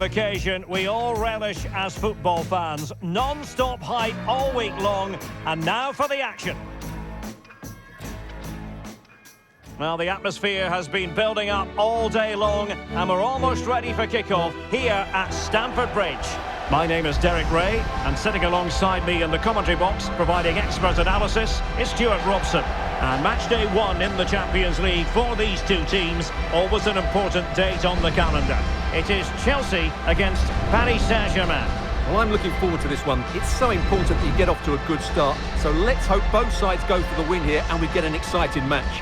Occasion we all relish as football fans. Non-stop hype all week long, and now for the action. Well, the atmosphere has been building up all day long, and we're almost ready for kickoff here at Stamford Bridge. My name is Derek Ray, and sitting alongside me in the commentary box, providing expert analysis, is Stuart Robson. And match day 1 in the Champions League for these two teams, always an important date on the calendar. It is Chelsea against Paris Saint-Germain. Well, I'm looking forward to this one. It's so important that you get off to a good start. So let's hope both sides go for the win here and we get an exciting match.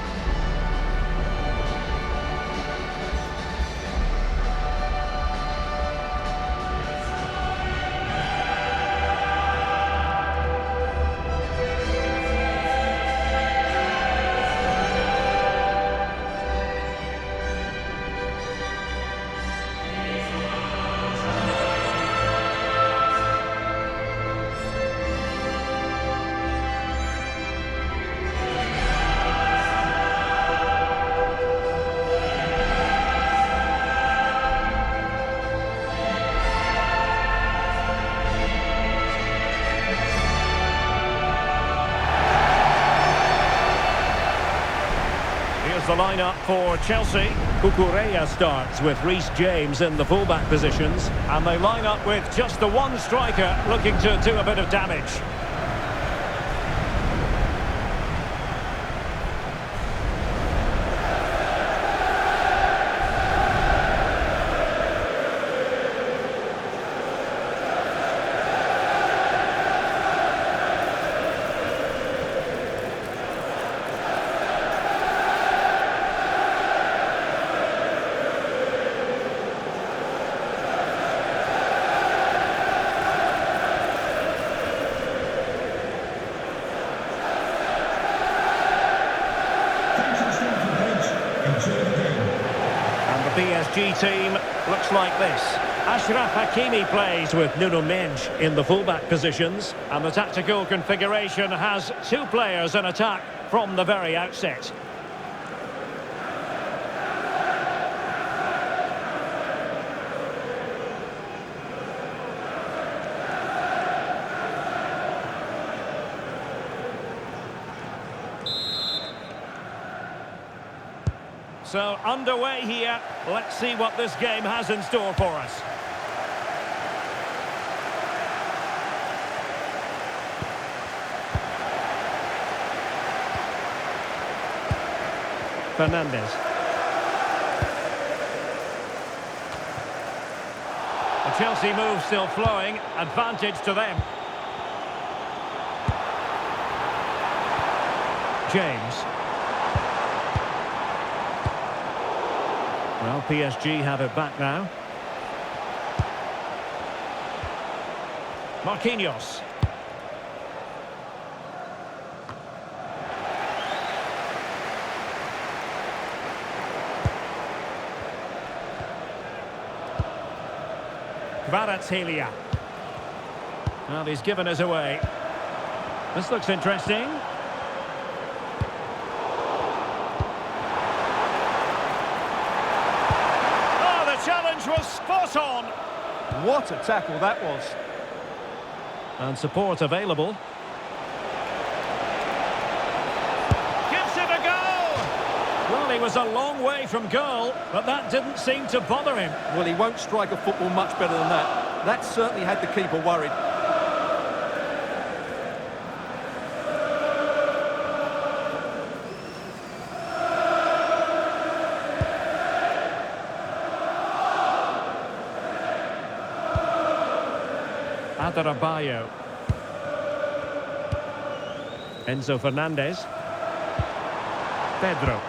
The lineup for Chelsea. Cucurella starts with Reece James in the fullback positions, and they line up with just the one striker looking to do a bit of damage. PSG team looks like this. Achraf Hakimi plays with Nuno Mendes in the fullback positions, and the tactical configuration has two players in attack from the very outset. So underway here. Let's see what this game has in store for us. Fernandes. The Chelsea move still flowing. Advantage to them. James. Well, PSG have it back now. Marquinhos. Kvaratskhelia. Well, he's given us away. This looks interesting. Was spot on. What a tackle that was. And support available. Gives it a go. Well, he was a long way from goal, but that didn't seem to bother him. Well, he won't strike a football much better than that. That certainly had the keeper worried. Adarabioyo. Enzo Fernandez. Pedro.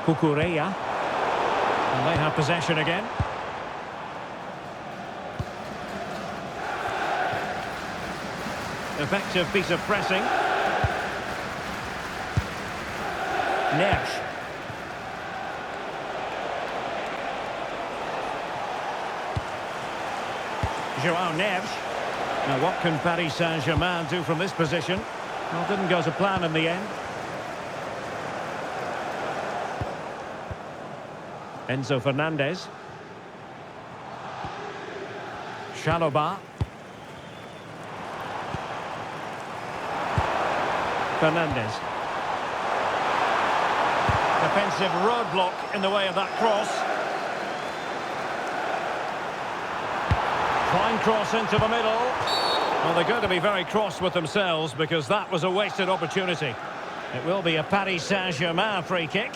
Cucurella. And they have possession again. Effective piece of pressing. Neves. João Neves. Now what can Paris Saint-Germain do from this position? Well, didn't go to plan in the end. Enzo Fernandez. Chalobah. Fernandez. Defensive roadblock in the way of that cross. Fine cross into the middle. Well, they're going to be very cross with themselves because that was a wasted opportunity. It will be a Paris Saint-Germain free kick.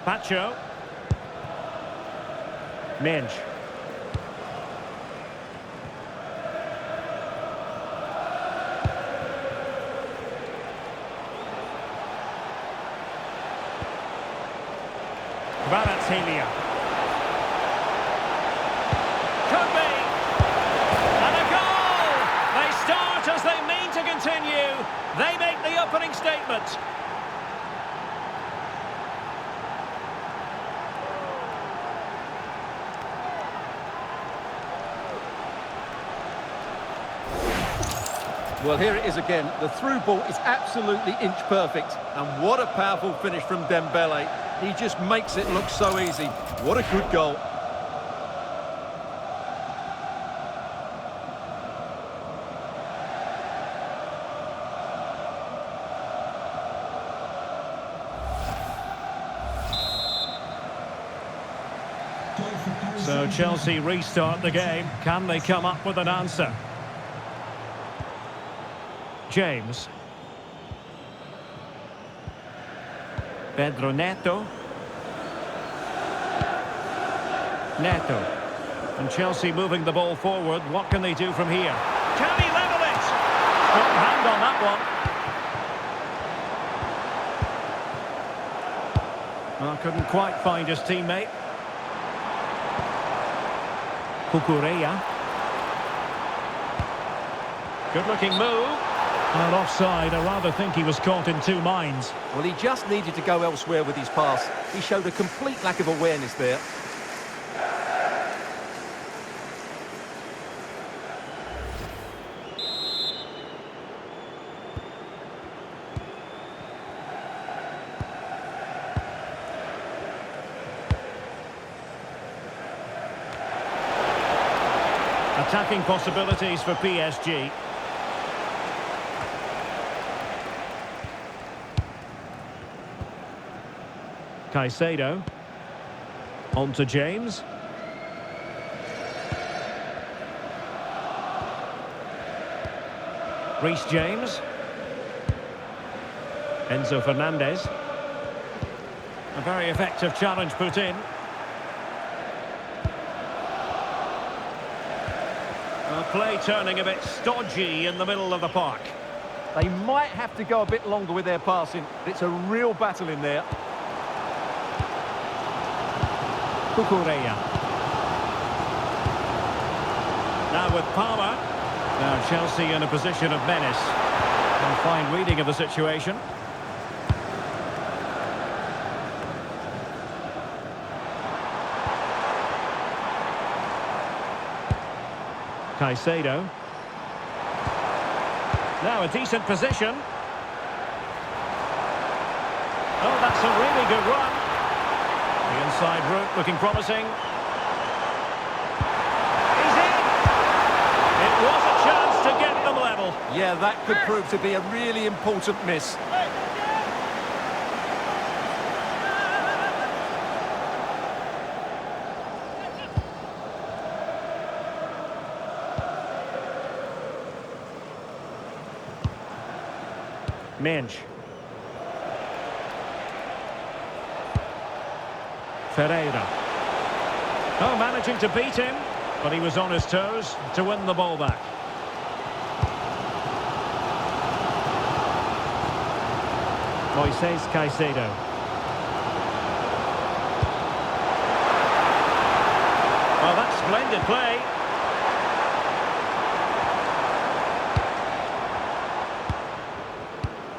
Pacho. Minge. Kvaratskhelia. Could be. And a goal! They start as they mean to continue. They make the opening statement. Well, here it is again. The through ball is absolutely inch perfect. And what a powerful finish from Dembele. He just makes it look so easy. What a good goal. So Chelsea restart the game. Can they come up with an answer? James. Pedro Neto. Neto. And Chelsea moving the ball forward. What can they do from here? Can he level it? Strong hand on that one. Well, couldn't quite find his teammate. Cucurella. Good looking move. And offside, I rather think he was caught in two minds. Well, he just needed to go elsewhere with his pass. He showed a complete lack of awareness there. Attacking possibilities for PSG. Caicedo. On to James. Reece James. Enzo Fernandez. A very effective challenge put in. Well, play turning a bit stodgy in the middle of the park. They might have to go a bit longer with their passing. It's a real battle in there. Cucurella. Now with Palmer. Now Chelsea in a position of menace. And fine reading of the situation. Caicedo. Now a decent position. Oh, that's a really good run. The inside route looking promising. He's in! It was a chance to get them level. Yeah, that could prove to be a really important miss. Minge. Ferreira. Oh, managing to beat him, but he was on his toes to win the ball back. Moises Caicedo. Well, that's splendid play.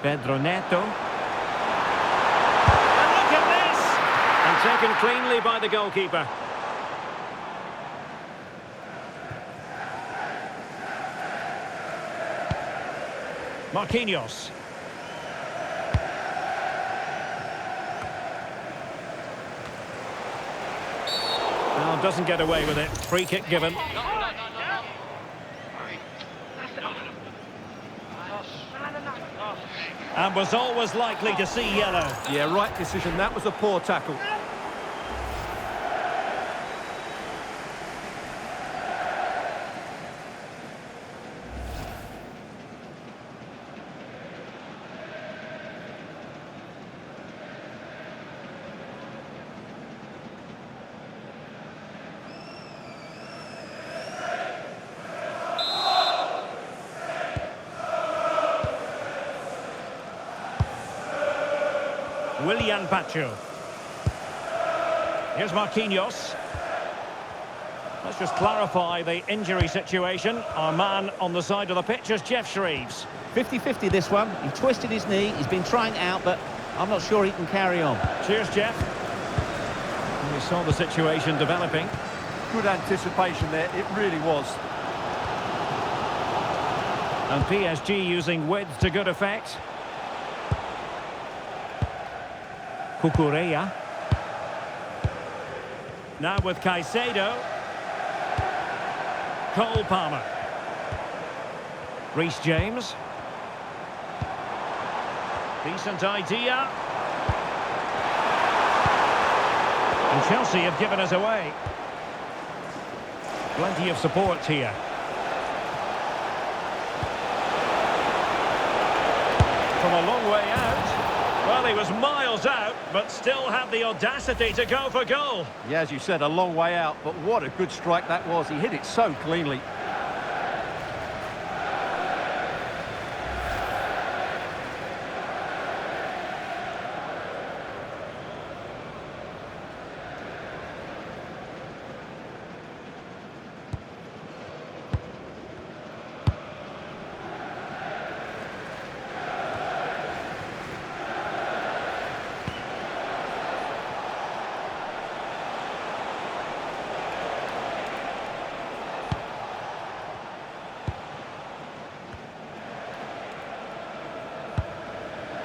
Pedro Neto. And look at this! Taken cleanly by the goalkeeper. Marquinhos. Well, doesn't get away with it. Free kick given. And was always likely to see yellow. Yeah, right decision. That was a poor tackle. Willian Pacho. Here's Marquinhos. Let's just clarify the injury situation. Our man on the side of the pitch is Jeff Shreves. 50-50 this one. He twisted his knee. He's been trying it out, but I'm not sure he can carry on. Cheers, Jeff. We saw the situation developing. Good anticipation there. It really was. And PSG using width to good effect. Cucurella. Now with Caicedo. Cole Palmer. Reece James. Decent idea. And Chelsea have given us away. Plenty of support here. From a long way out. Well, he was miles out, but still had the audacity to go for goal. Yeah, as you said, a long way out, but what a good strike that was. He hit it so cleanly.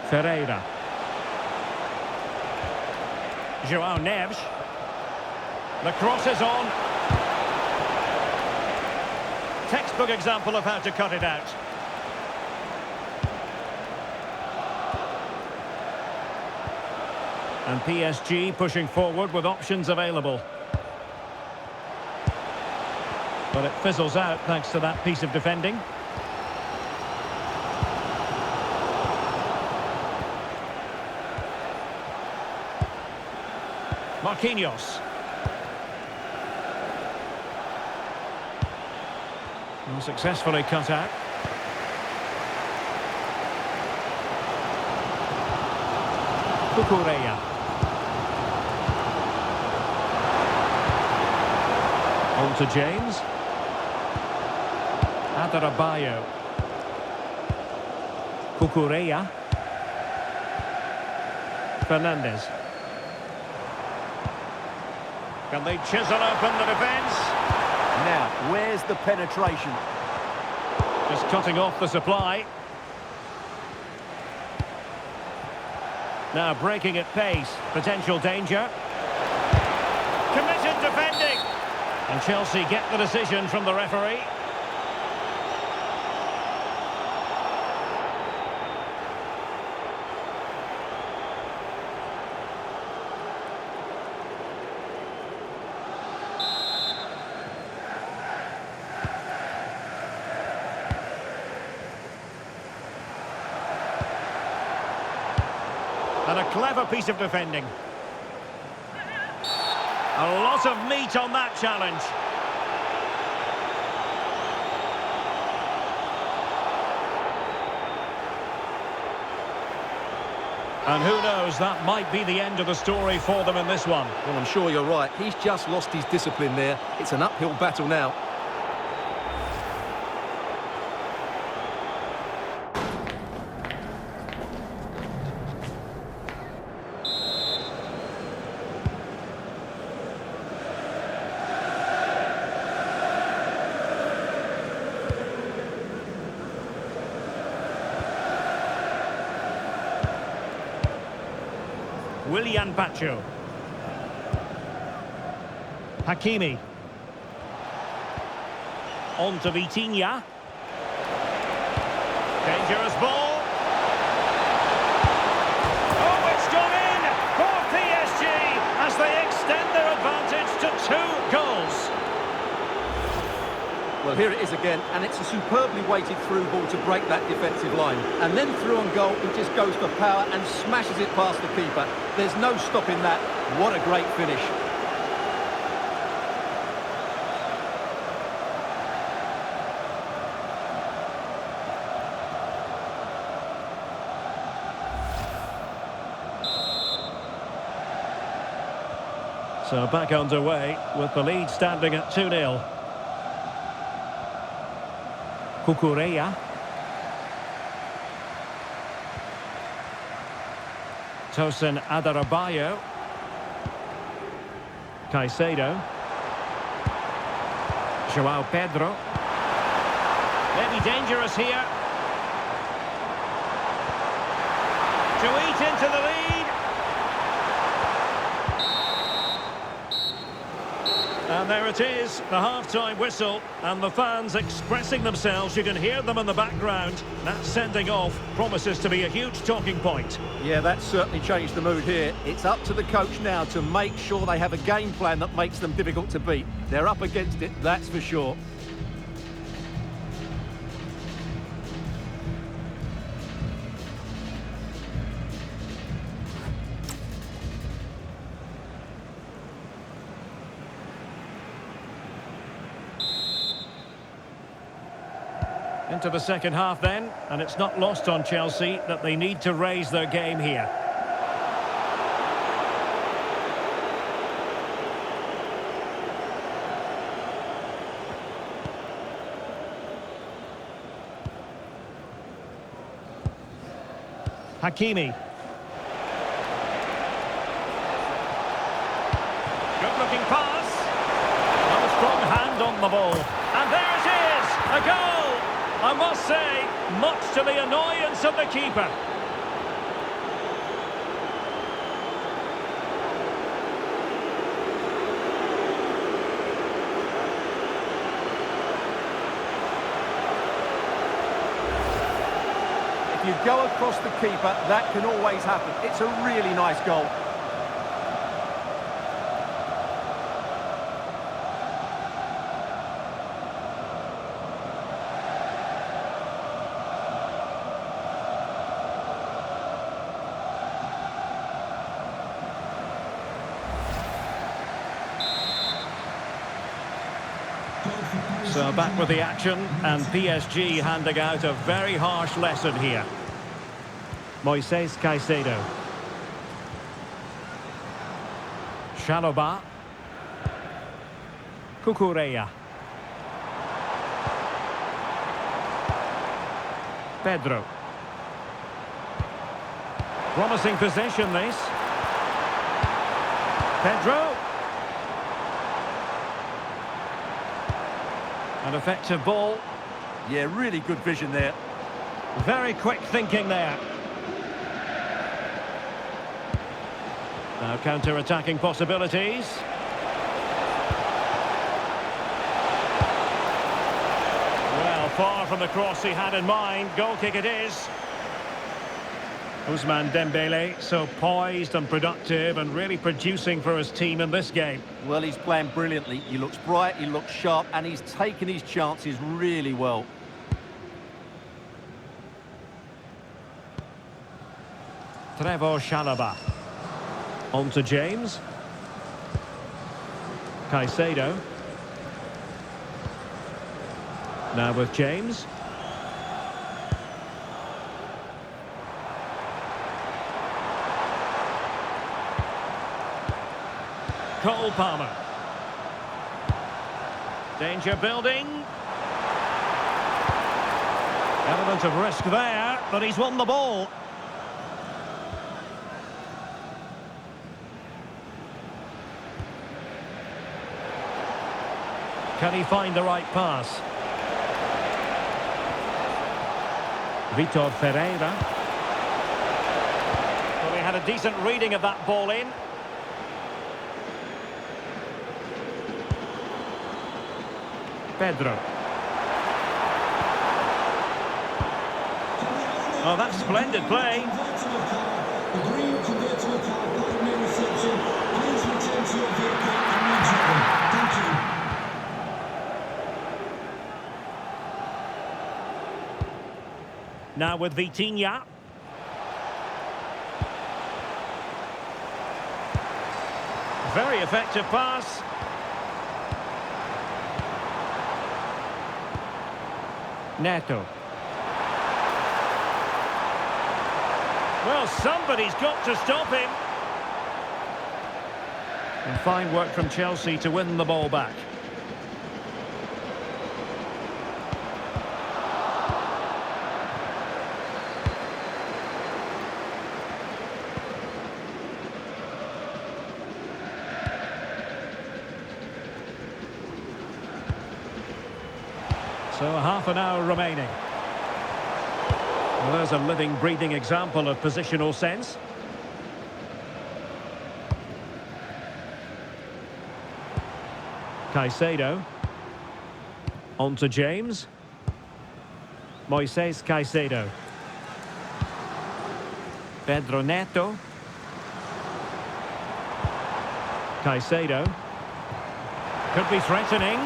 Ferreira. João Neves. The cross is on. Textbook example of how to cut it out. And PSG pushing forward with options available. But it fizzles out thanks to that piece of defending. Marquinhos. And successfully cut out. Cucurella. On to James. Adarabioyo. Cucurella. Fernandez. Can they chisel open the defence? Now, where's the penetration? Just cutting off the supply. Now breaking at pace. Potential danger. Committed defending. And Chelsea get the decision from the referee. And a clever piece of defending. A lot of meat on that challenge. And who knows, that might be the end of the story for them in this one. Well, I'm sure you're right. He's just lost his discipline there. It's an uphill battle now. Willian Pacho. Hakimi. On to Vitinha. Dangerous ball. Oh, it's gone in for PSG as they extend their advantage to 2 goals. Well, here it is again, and it's a superbly weighted through ball to break that defensive line. And then through on goal, he just goes for power and smashes it past the keeper. There's no stopping that. What a great finish. So back underway with the lead standing at 2-0. Cucurella. Tosin Adarabioyo. Caicedo. Joao Pedro. Maybe dangerous here. To eat into the lead. And there it is, the half-time whistle, and the fans expressing themselves. You can hear them in the background. That sending off promises to be a huge talking point. Yeah, that's certainly changed the mood here. It's up to the coach now to make sure they have a game plan that makes them difficult to beat. They're up against it, that's for sure. Into the second half then, and it's not lost on Chelsea that they need to raise their game here. Hakimi. Good-looking pass. And a strong hand on the ball. And there it is, a goal! I must say, much to the annoyance of the keeper. If you go across the keeper, that can always happen. It's a really nice goal. So back with the action, and PSG handing out a very harsh lesson here. Moises Caicedo. Chalobah. Cucurella. Pedro. Promising possession this. Pedro. An effective ball. Yeah, really good vision there. Very quick thinking there. Now counter-attacking possibilities. Well, far from the cross he had in mind. Goal kick it is. Ousmane Dembele, so poised and productive and really producing for his team in this game. Well, he's playing brilliantly. He looks bright, he looks sharp, and he's taken his chances really well. Trevor Chalobah. On to James. Caicedo. Now with James. Cole Palmer. Danger building. Element of risk there, but he's won the ball. Can he find the right pass? Vitor Ferreira. Well, he had a decent reading of that ball in. Pedro. Oh, that's splendid play. Now with Vitinha. Very effective pass. Neto. Well, somebody's got to stop him. And fine work from Chelsea to win the ball back. So half an hour remaining. Well, there's a living, breathing example of positional sense. Caicedo. On to James. Moises Caicedo. Pedro Neto. Caicedo. Could be threatening.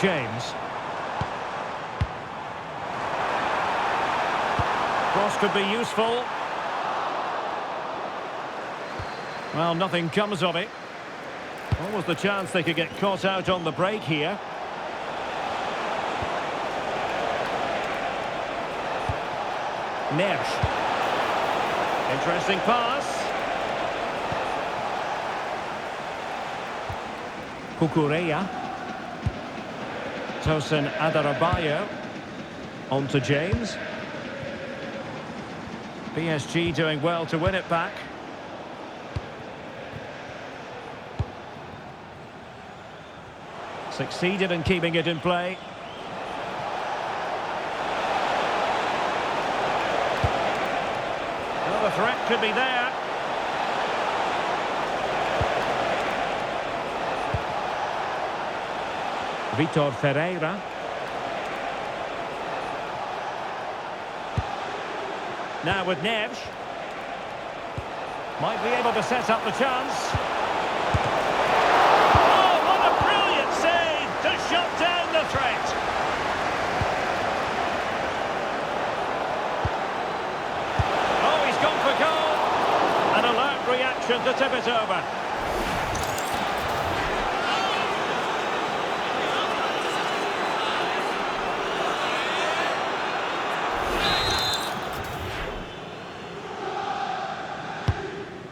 James. Cross could be useful. Well, nothing comes of it. What was the chance they could get caught out on the break here? Neves. Interesting pass. Cucurella. Tosin Adarabioyo. On to James. PSG doing well to win it back. Succeeded in keeping it in play. Well, the threat could be there. Vitor Ferreira. Now with Neves. Might be able to set up the chance. Oh, what a brilliant save to shut down the threat. Oh, he's gone for goal. An alert reaction to tip it over.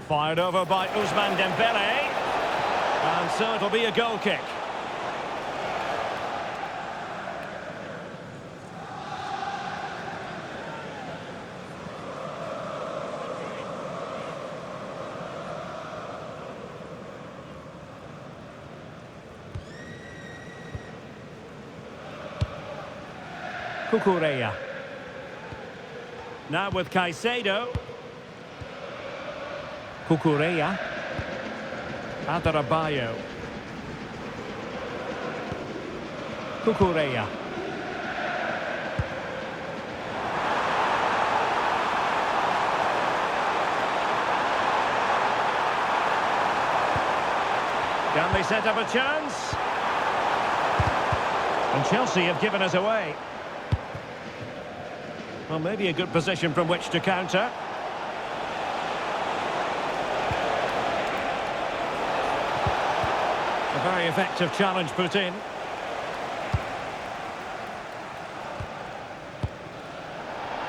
Fired over by Ousmane Dembele. And so it'll be a goal kick. Cucurella. Now with Caicedo. Cucurella. Adarabioyo. Cucurella. Can they set up a chance? And Chelsea have given us away. Well, maybe a good position from which to counter. A very effective challenge put in.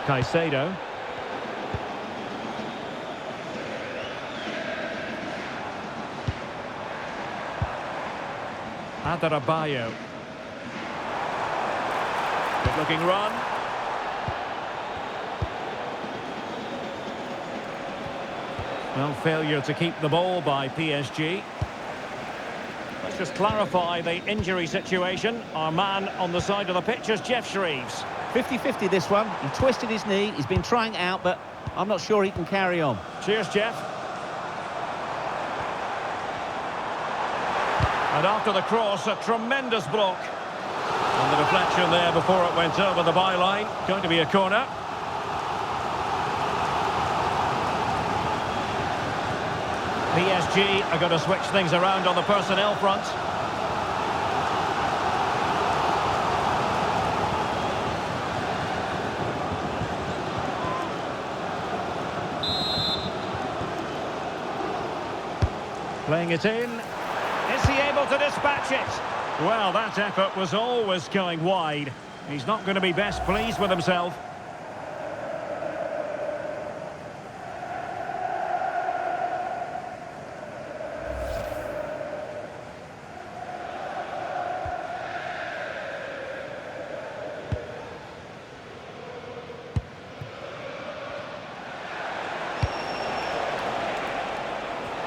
Caicedo. Adarabioyo. Good looking run. Well, failure to keep the ball by PSG. Let's just clarify the injury situation. Our man on the side of the pitch is Jeff Shreves. 50-50 this one. He twisted his knee. He's been trying out, but I'm not sure he can carry on. Cheers, Jeff. And after the cross, a tremendous block. And the deflection there before it went over the byline. Going to be a corner. PSG are going to switch things around on the personnel front. Playing it in. Is he able to dispatch it? Well, that effort was always going wide. He's not going to be best pleased with himself.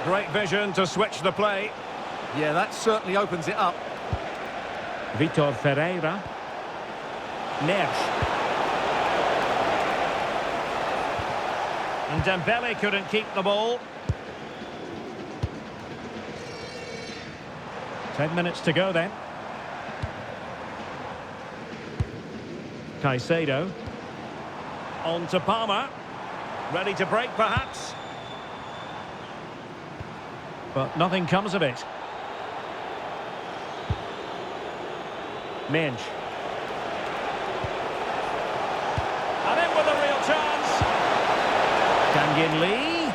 Great vision to switch the play. Yeah, that certainly opens it up. Vitor Ferreira. Neves. And Dembele couldn't keep the ball. 10 minutes to go then. Caicedo. On to Palmer. Ready to break perhaps. But nothing comes of it. Minge. And in with a real chance. Kangin Lee.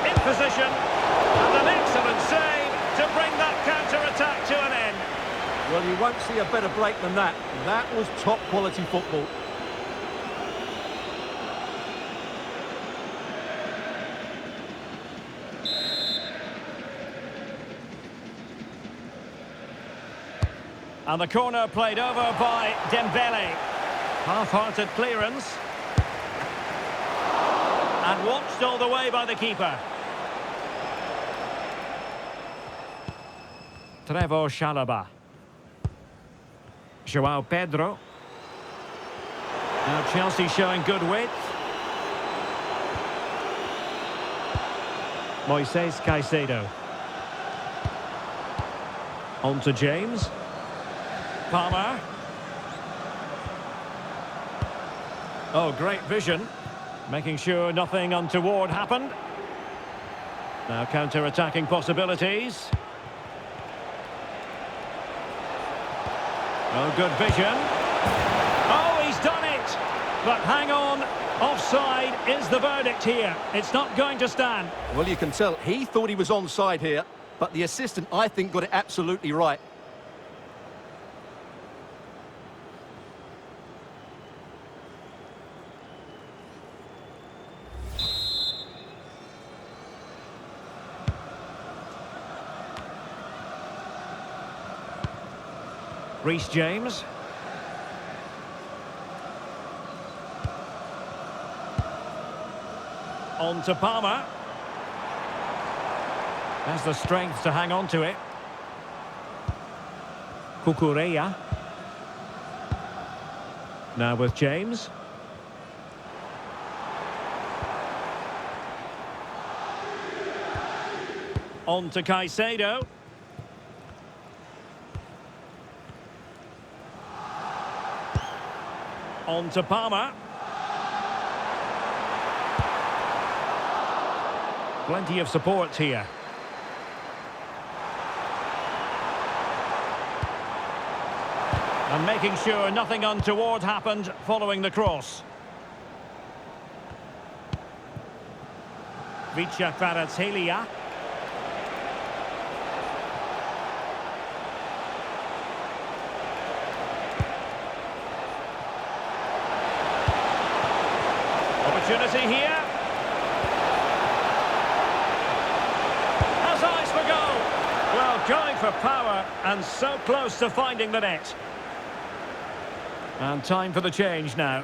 In position. And an excellent save to bring that counter-attack to an end. Well, you won't see a better break than that. That was top-quality football. And the corner played over by Dembele. Half-hearted clearance. And watched all the way by the keeper. Trevor Chalobah. João Pedro. Now Chelsea showing good width. Moises Caicedo. On to James. Palmer. Oh, great vision. Making sure nothing untoward happened. Now counter-attacking possibilities. Oh, good vision. Oh, he's done it! But hang on, offside is the verdict here. It's not going to stand. Well, you can tell he thought he was onside here, but the assistant, I think, got it absolutely right. Reece James. On to Palmer. Has the strength to hang on to it. Cucurella. Now with James. On to Caicedo. On to Palmer. Plenty of support here. And making sure nothing untoward happened following the cross. Vicha Kvaratskhelia. Opportunity here. Has eyes for goal. Well, going for power and so close to finding the net. And time for the change now.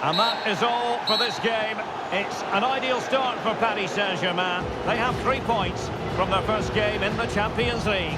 And that is all for this game. It's an ideal start for Paris Saint-Germain. They have 3 points from their first game in the Champions League.